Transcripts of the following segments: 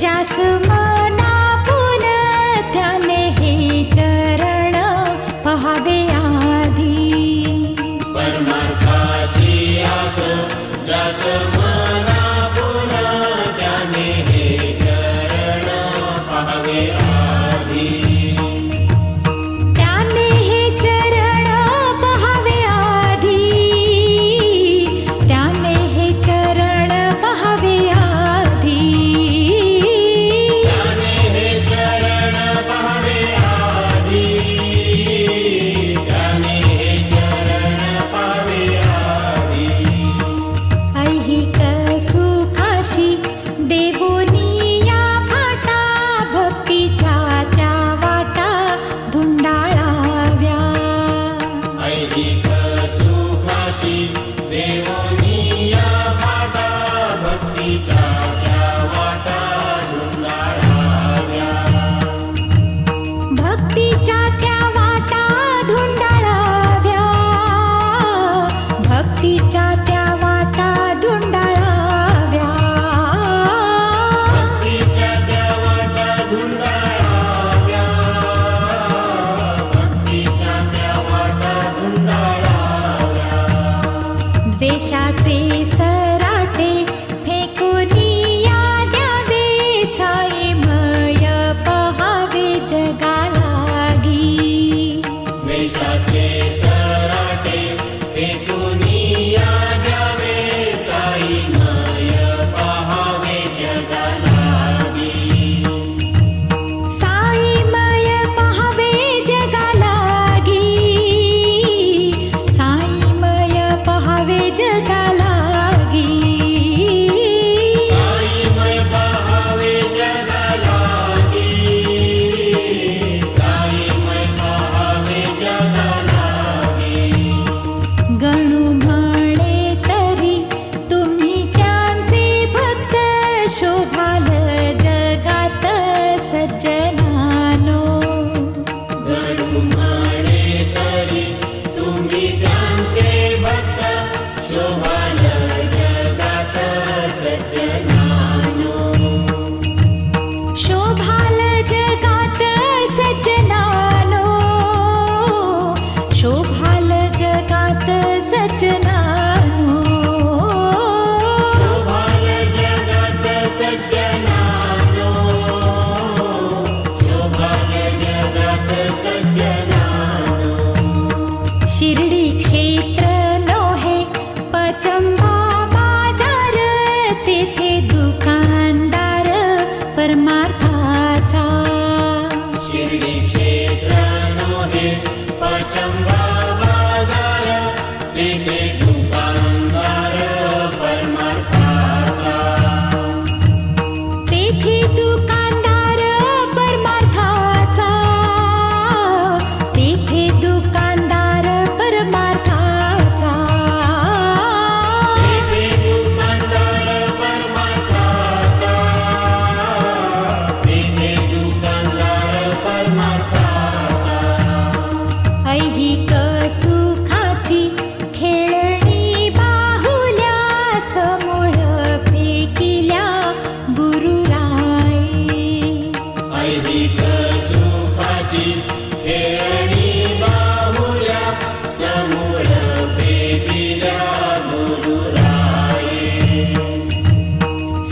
ज्यास मनापून त्याने हे चरण पहावे आधी. परमार्थाची आस ज्यास मनापून त्याने हे चरण पहावे आधी. त्याने हे चरण पहावे आधी. त्याने हे चरण पहावे आधी. त्याने हे चरण पहावे आधी. त्याने हे चरण पहावे आधी. ऐहिक सुखाशी देवोनी या फाटा भक्तीच्या त्या वाटा धुंडाळाव्या. ऐहिक सुखाशी देवोनी या वाटा भक्तीच्या त्या वाटा धुंडाळाव्या. भक्तीच्या त्या वाटा धुंडाळाव्या. भक्तीच्या त्या वाटा धुंडाळाव्या. भक्तीच्या त्या वाटा धुंडाळाव्या. भक्तीच्या त्या वाटा धुंडाळाव्या. द्वेषाचे सराटे फेकूनी या द्यावे. साईमय पहावे जगालागी. द्वेषाचे सराटे फेकूनी या द्यावे. साईमय पहावे जगालागी. साईमय पहावे जगालागी. साईमय पहावे जगालागी. साईमय पहावे जगालागी. साईमय पहावे जगालागी. गणू म्हणे तरी तुम्ही त्यांचे भक्त. शोभाल जगात सज्जनानो. गणू म्हणे तरी तुम्ही त्यांचे भक्त. शोभाल जगात सज्जनानो. शोभाल जगात सज्जनानो. शोभाल जगात सज्जनानो. शोभाल जगात सज्जनानो. शोभाल जगात सज्जनानो. शिर्डी क्षेत्र नोहे पचंबा बाजार. तेथे दुकानदार परमार्थाचा. शिर्डी क्षेत्र नोहे पचंबा बाजार. तेथे दुकानदार परमार्थाचा. तेथे दुकानदार परमार्थाचा. तेथे दुकानदार परमार्थाचा. तेथे दुकानदार परमार्थाचा. तेथे दुकानदार परमार्थाचा. ऐहिक सुखाची खेळणी बाहुल्या. समूळ फेकिल्या गुरुराई. ऐहिक सुखाची खेळणी बाहुल्या. समूळ फेकिल्या गुरुराये.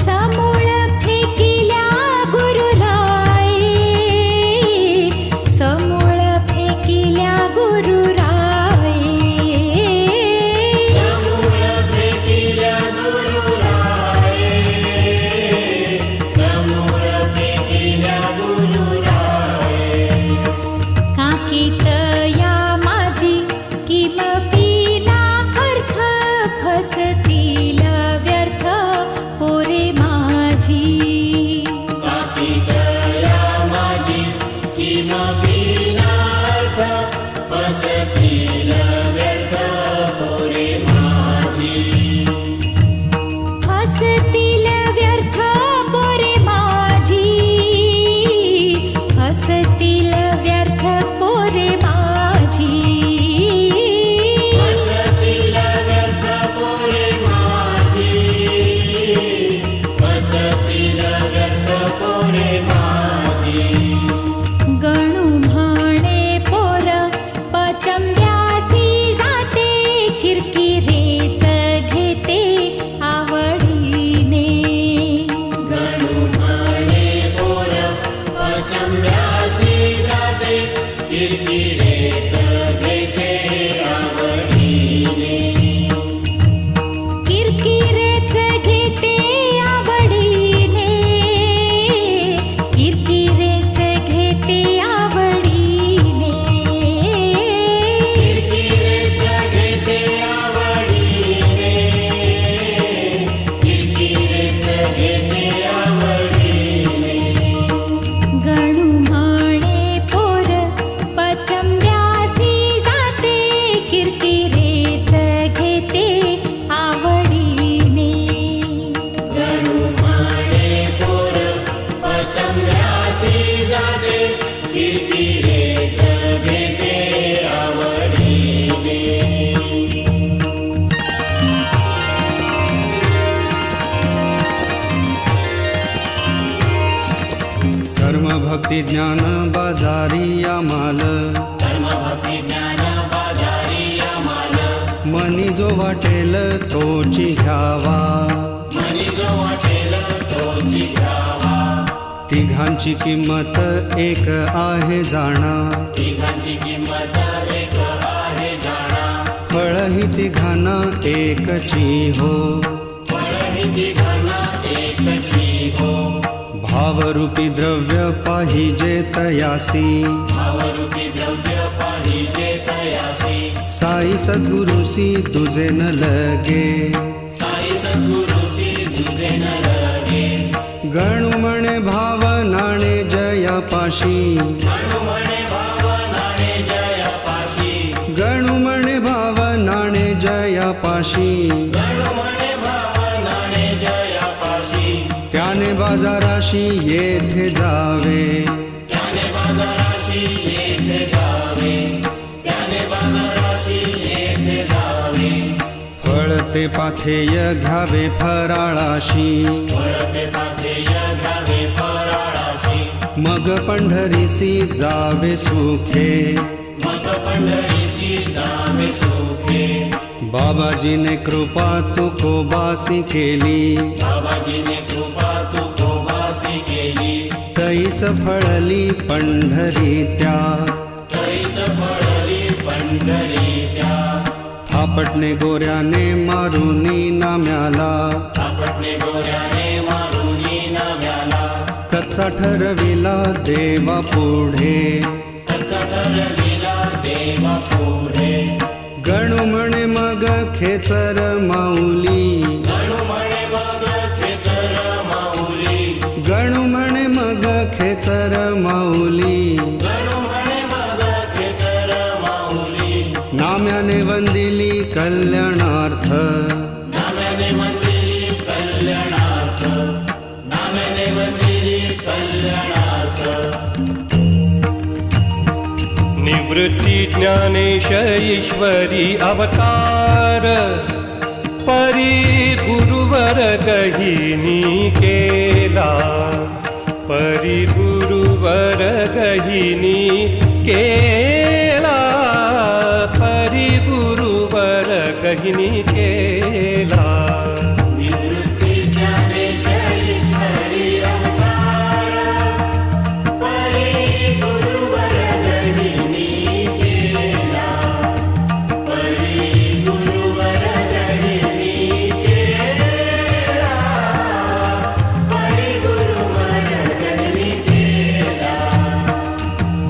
समूळ फेकिल्या गुरुराई. समूळ फेकिल्या गुरुराई. समूळ फेकिल्या गुरुराये. समूळ फेकिल्या गुरुराये. काकीत या माझी किमपी ना अर्थ. फसतील व्यर्थ पोरे माझी. काकीतया माझी किमपि नार्थ. फसतील व्यर्थ पोरे माझी. फसतील व्यर्थ पोरे माझी. फसतील व्यर्थ पोरे माझी. फसतील व्यर्थ पोरे भक्ती ज्ञान बाजारी आमाल, कर्म भक्ती ज्ञान बाजारी आमाल, मनी जो वाटेल तोची घ्यावा, मनी जो वाटेल तोची घ्यावा, तिघांची किंमत एक आहे जाणा, तिघांची किंमत एक आहे जाणा, फळ ही तिघांना एकची हो, फळ ही तिघांना एकची हो, भावरूपी द्रव्य पाहिजे तयासी, भावरूपी द्रव्य पाहिजे तयासी, साई सद्गुरुसी तुझे न लगे, साई सद्गुरुसी तुझे न लगे, गणू म्हणे भावनाणे जयापाशी, गणू म्हणे भावनाने जयापाशी, गणू म्हणे भावनाणे जयापाशी, गणू म्हणे भावनाने जयापाशी, त्याने बाजाराशी येथे जावे, त्याने बाजाराशी येथे जावे, त्याने बाजाराशी येथे जावे, फळ ते पाथेय घ्यावे फराळाशी, वळते पाथेय घ्यावे फराळाशी, मग पंढरीसी जावे सुखे, मग पंढरीसी जावे सुखे, बाबाजीने कृपा तुकोबासी केली, बाबाजीने कृपा तू कोबासी केली, तैच फळली पंढरी त्या, तैच फळली पंढरी त्या, थापटणे गोऱ्याने मारुनी नाम्याला, आपटणे गोऱ्याने मारुनी नाव्याला, कच्चा ठरविला देवा पुढे, कसा ठरविला देवा पुढे, गणू म्हणे मग खेचर माऊली, गणू म्हणे मग खेचर माऊली, गणू म्हणे मग खेचर माऊली, गणू म्हणे मग खेचर माऊली, नाम्याने वंदिली कल्याणार्थ, नाम्याने वंदिली कल्याणार्थ, नाम्याने वंदिली कल्याणार्थ, निवृत्ती ज्ञानेश ईश्वरी अवतार, परी गुरुवर गहिनी केला, परी गुरुवर गहिनी केला, परी गुरुवर गहिनी केला, निवृत्ती ज्ञानेश ईश्वरी अवतार, परी गुरुवर गहिनी केला, परी गुरुवर गहिनी केला, परी गुरुवर गहिनी केला,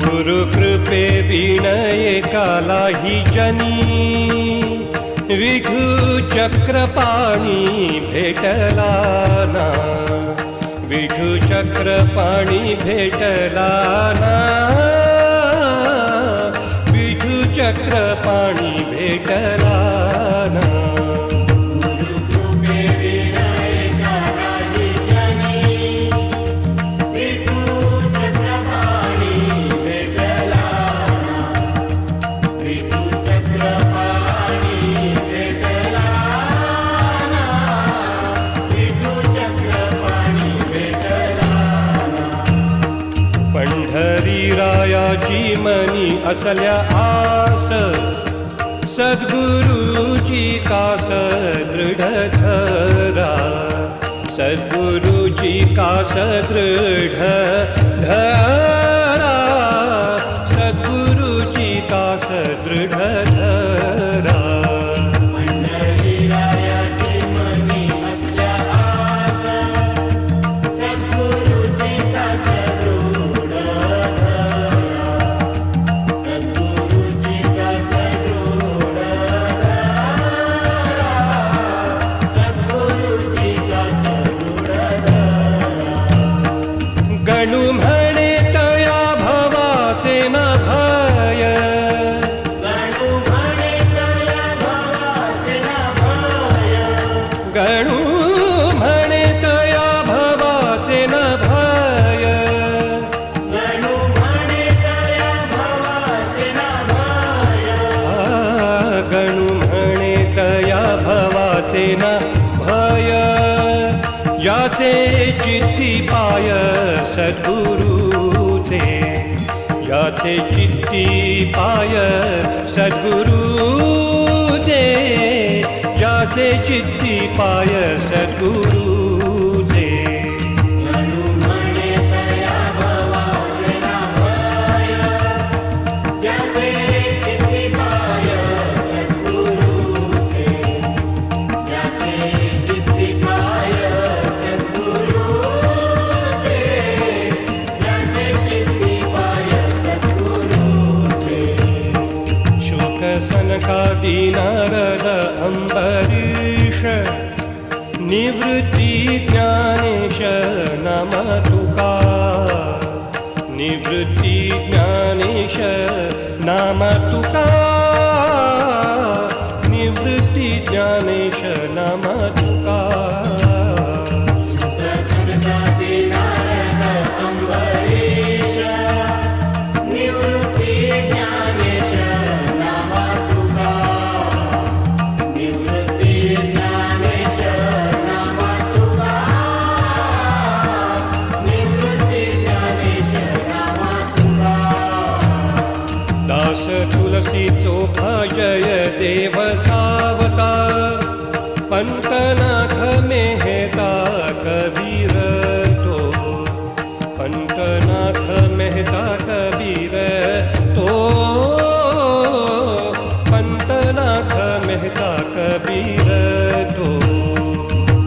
गुरुकृपे विनय कालाही जनी, विघू चक्रपाणी भेटला ना, विघू चक्रपाणी भेटला ना, विघू चक्रपाणी भेटला ना, गुरुकृपे विनय कालाही जनी, विठू चक्रपाणी भेटला ना, विठू चक्रपाणी भेटला ना, विठू चक्रपाणी भेटला ना, पंढरी रायाची मनी असल्या आस, सद्गुरुची कास दृढ धरा, सद्गुरुची कास दृढ धरा, सद्गुरुची कास दृढ धरा, पंढरीरायाची मनी असल्या आस, सद्गुरुची कास दृढ धरा, सद्गुरुची कास दृढ धरा, सद्गुरुची कास दृढ धरा, गणू म्हणे तया भवाचे न भय, गणू म्हणे तया भवाचे न भय, गणू म्हणे तया भवाचे न भय, गणू म्हणे तया भवाचे न भय, गणू म्हणे तया भवाचे न भय, याचे चित्ती पाय सद्गुरुचे, ज्याचे चित्ती पाय सद्गुरुजे, ज्याचे चित्ती पाय सद्गुरुजे. गणू म्हणे तया भवाचे ना भय, ज्याचे चित्ती पाय सद्गुरुचे, ज्याचे चित्ती पाय सद्गुरुचे, ज्याचे चित्ती पाय सद्गुरुचे. शोक सनकादी नारद अंबरीश, निवृत्ती ज्ञानेश नाम तुका, निवृत्ती ज्ञानेश नाम तुका, निवृत्ती ज्ञानेश नाम तुका. प्रसन्नादी नारद अंबरीश, निवृत्ती ज्ञानेश नाम तुका, निवृत्ती ज्ञानेश नाम तुका, निवृत्ती ज्ञानेश नाम तुका. दास तुलसीचो भजय देव सावता, पंतनाथ मेहता कबीर तो, पंतनाथ मेहता कबीर तो, पंतनाथ मेहता कबीर तो.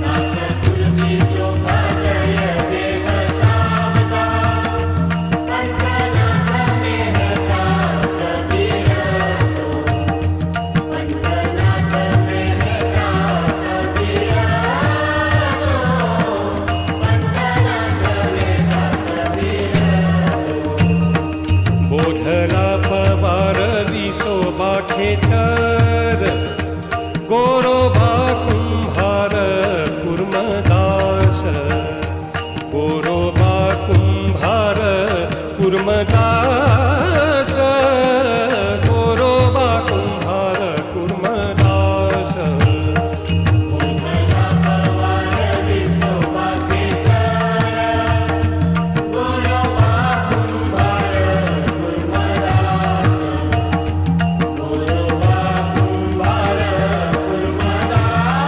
दास तुलसीचो भजय देव सावता, पंतनाथ मेहता कबीर तो, पंतनाथ मेहता कबीर तो, पंतनाथ मेहता कबीर तो. बोधला पवार विसोबा खेतर, गोरोबा कुंभार कुर्मदास, गोरोबा कुंभार कुर्मदास, गोरोबा कुंभार कुर्मदास. बोधला पवार विसोबा खेतर, गोरोबा कुंभार कुर्मदास, गोरोबा कुंभार कुर्मदास,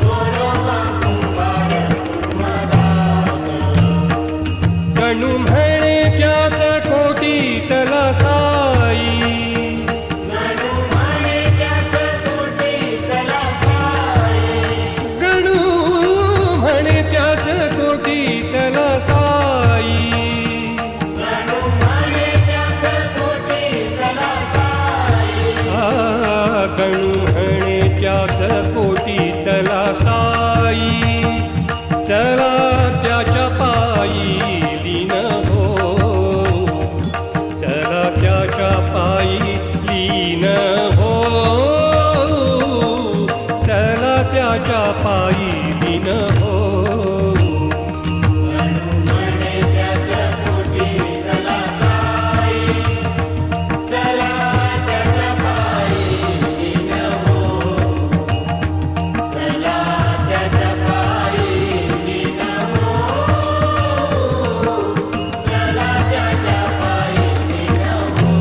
गोरोबा कुंभार कुर्मदास. गणू म्हणे त्याच कोटीतला साई, गणू म्हणे त्याच कोटीतला साई, गणू म्हणे त्याच कोटीतला साई. गणू म्हणे त्याच कोटीतला साई. गणू म्हणे त्याच कोटीतला साई, चला त्याच्या पायी लीन हो, चला त्याच्या पायी लीन हो, चला त्याच्या पायी लीन हो. गणू म्हणे त्याच कोटीतला साई, चला त्याच्या पायी लीन हो, चला त्याच्या पायी लीन हो, चला त्याच्या पायी लीन हो.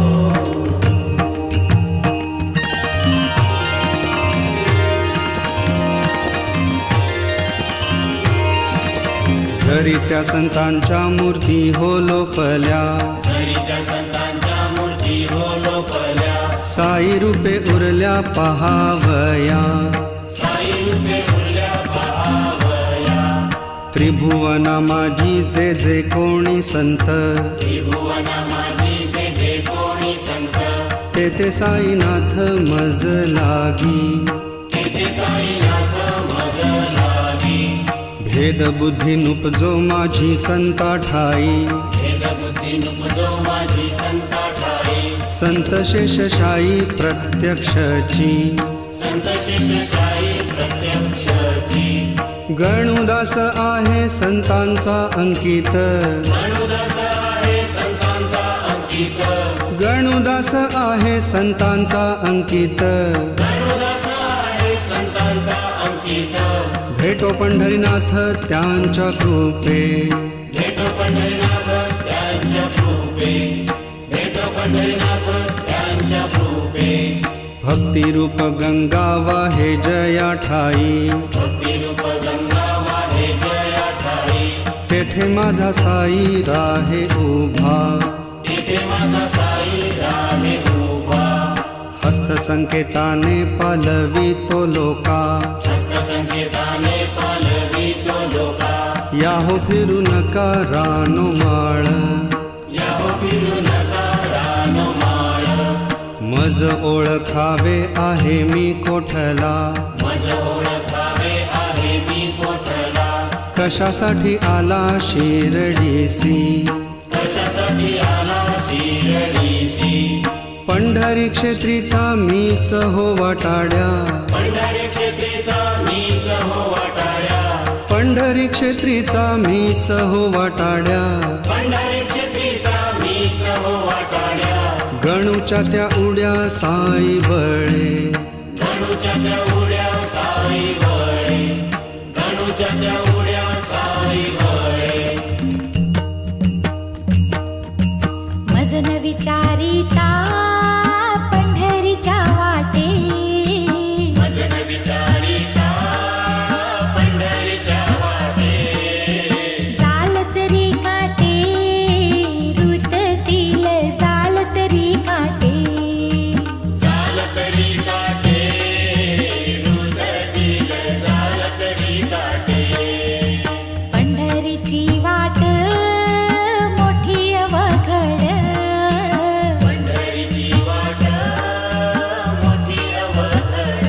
जरी त्या संतांच्या मूर्ती हो लोपल्या, जरी त्या संतांच्या मूर्ती हो लोपल्या, साई रूपे उरल्या पहावया, साई रूपे उरल्या पहावया. त्रिभुवना माझी जे जे कोणी संत, त्रिभुवना माझी जे जे कोणी संत, ते ते साईनाथ मज लागी. तेथे साईनाथ मज लागी. भेद बुद्धी नुपजो माझी संता ठाई, भेदबुद्धी नुपजो माझी संता ठाई. संत शेषशाही प्रत्यक्षची, संत शेषशाही प्रत्यक्षची. गणुदास आहे संतांचा अंकित, गणुदास आहे संतांचा अंकित, गणुदास आहे संतांचा अंकित. गणुदास आहे संतांचा अंकित. भेटो पंढरीनाथ त्यांच्या कृपे, भेटो पंढरीनाथ त्यांच्या कृपे. रूपे भेटो पंढरीनाथ त्यांच्या रूपे भक्तिरूप गंगा वाहे जया ठाई भक्तिरूप गंगा वाहे जया ठाई तेथे माझा साई राहे उभा तिथे माझा साई राहे उभा हस्तसंकेताने पालवी तो लोका हस्तसंकेताने पालवी तो लोका याहो फिरू नका रानो माळ याहो फिरू नका रानो माळ मज ओळखावे आहे मी कोठला मज ओळखावे आहे मी कोठला कशासाठी आला शिरडीसी कशासाठी आला शिरडीसी पंढरी क्षेत्रीचा मीच हो वाटाड्या पंढरी क्षेत्रीचा मीच हो वाटाड्या पंढरी क्षेत्रीचा मीच हो वाटाड्या पंढरी क्षेत्रीचा मीच हो वाटाड्या गणूच्या त्या उड्या साई बळे गणूच्या त्या उड्या साई बळे गणूच्या त्या उड्या साई बळे मजन विचारिता पंढरीच्या वाटे मजन विचारिता पंढरीच्या वाटे जाल तरी काटे रुततील जाल तरी काटे झाल तरी काटे रुदतील झाल तरी काटे पंढरीची वाट मोठी अवघड पंढरीची वाट मोठी अवघड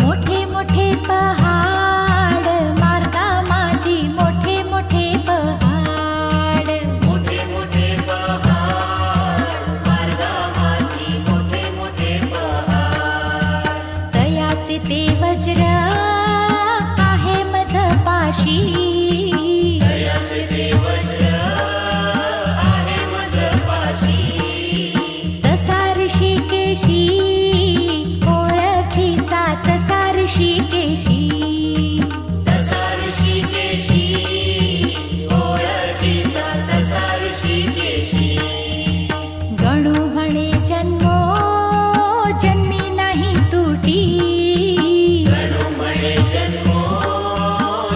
मोठे मोठे पहाड मार्गा माझी मोठे मोठे पहाड मोठे मोठे पहाड मार्गा माझी मोठे मोठे पहाड तयाचे ते वज्र आहे मज पाशी दयाचे ते वज्र आहे मज पाशी तसा ऋषिकेशी ओळखीचा तसा ऋषिकेशी तसा ऋषिकेशी ओळखीचा तसा ऋषिकेशी गणू म्हणे जन्मो जन्मी नाही तुटी गणू म्हणे जन्मो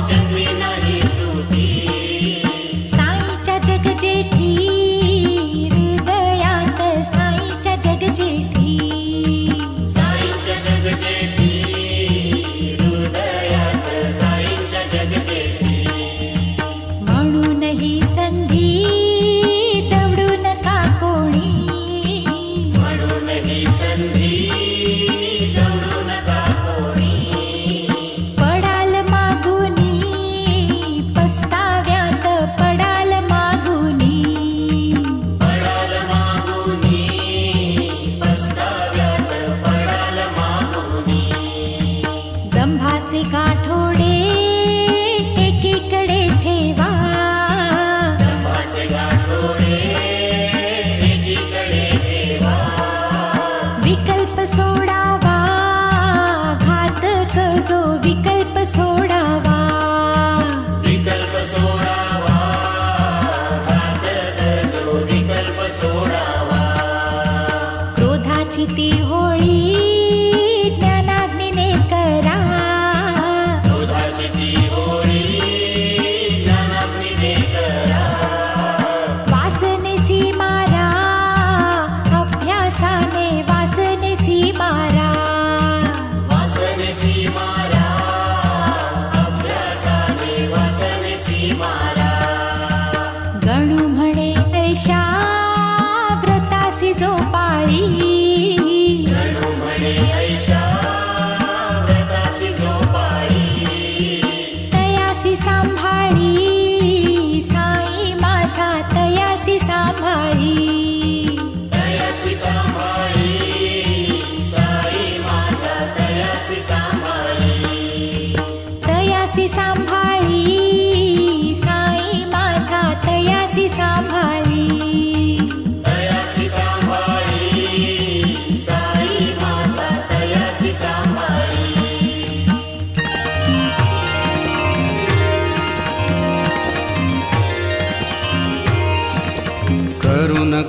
जन्मी नाही तुटी साईच्या जगजेठी हृदयात साईच्या जगजेठी साईंच्या जगजेठी हृदयात साईंच्या जगजेठी म्हणून ही संधी दवडू नका कोणी म्हणून ही संधी दवडू नका कोणी पडाल मागुनी पस्ताव्यात पडाल मागुनी पडाल मागुनी पस्ताव्यात पडाल मागुनी दंभाचे गाठोडे एकीकडे ठेवा दंभाचे गाठोडे एकीकडे ठेवा विकल्प सोडावा घातक जो विकल्प सोडावा विकल्प सोडावा घातक जो विकल्प सोडावा क्रोधाची ती होळी ज्ञानाग्नीने करा क्रोधाची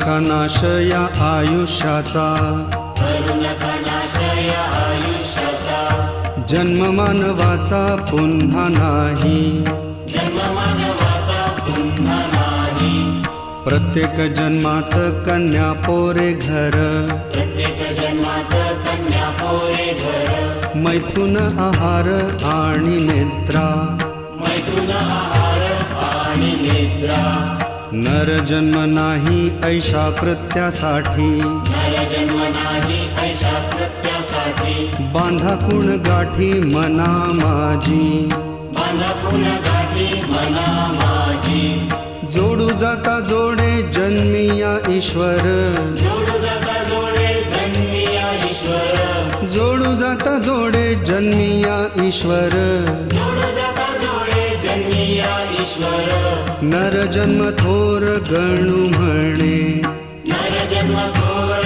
नका नाश या आयुष्याचा करू नका नाश या आयुष्याचा जन्म मानवाचा पुन्हा नाही जन्म मानवाचा पुन्हा नाही प्रत्येक जन्मात कन्या पोरे घर प्रत्येक जन्मात कन्या पोरे घर मैथुन आहार आणि निद्रा मैथुन आहार आणि निद्रा नर जन्म नाही ऐशा कृत्यासाठी नरजन्म नाही ऐशा कृत्यासाठी बांधा कुण गाठी मना माझी बांधा पुन्हा गाठी मना माझी जोडू जाता जोडे जन्मिया ईश्वर जोडू जाता जोडे जन्मिया ईश्वर जोडू जाता जोडे जन्मिया ईश्वर जोडू जाता जोडे जन्मिया ईश्वर नर जन्म थोर गणू म्हणे नरजन्म घोर